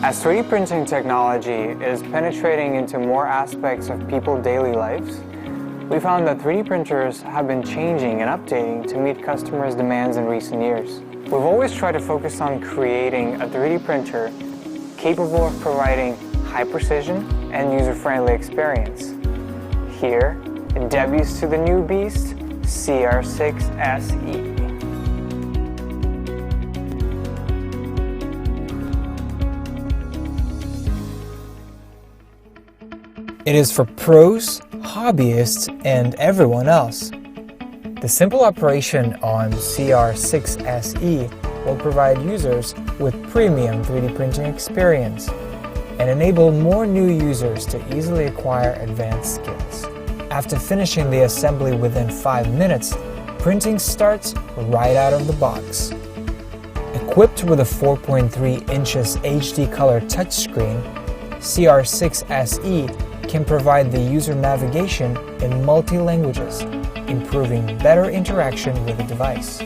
As 3D printing technology is penetrating into more aspects of people's daily lives, we found that 3D printers have been changing and updating to meet customers' demands in recent years. We've always tried to focus on creating a 3D printer capable of providing high precision and user-friendly experience. Here, it debuts to the new beast, CR-6 SE. It is for pros, hobbyists, and everyone else. The simple operation on CR-6 SE will provide users with premium 3D printing experience and enable more new users to easily acquire advanced skills. After finishing the assembly within 5 minutes, printing starts right out of the box. Equipped with a 4.3 inches HD color touchscreen, CR-6 SE can provide the user navigation in multi-languages, improving better interaction with the device.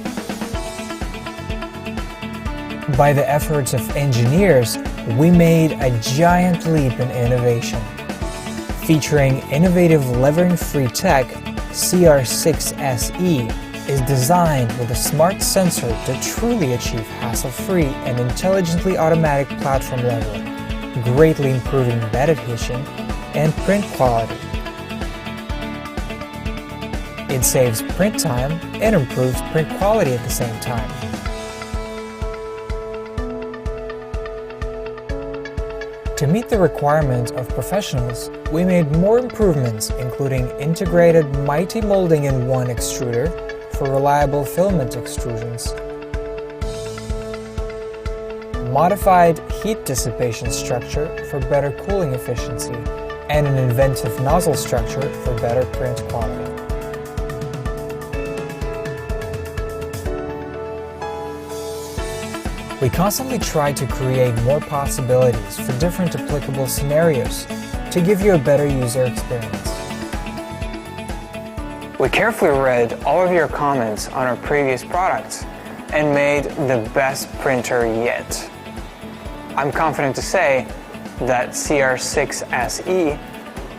By the efforts of engineers, we made a giant leap in innovation. Featuring innovative levering-free tech, CR-6 SE is designed with a smart sensor to truly achieve hassle-free and intelligently automatic platform leveling, greatly improving bed adhesion and print quality. It saves print time and improves print quality at the same time. To meet the requirements of professionals, we made more improvements, including integrated mighty molding in one extruder for reliable filament extrusions, modified heat dissipation structure for better cooling efficiency, and an inventive nozzle structure for better print quality. We constantly try to create more possibilities for different applicable scenarios to give you a better user experience. We carefully read all of your comments on our previous products and made the best printer yet. I'm confident to say that CR-6 SE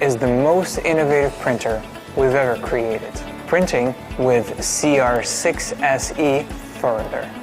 is the most innovative printer we've ever created. Printing with CR-6 SE further.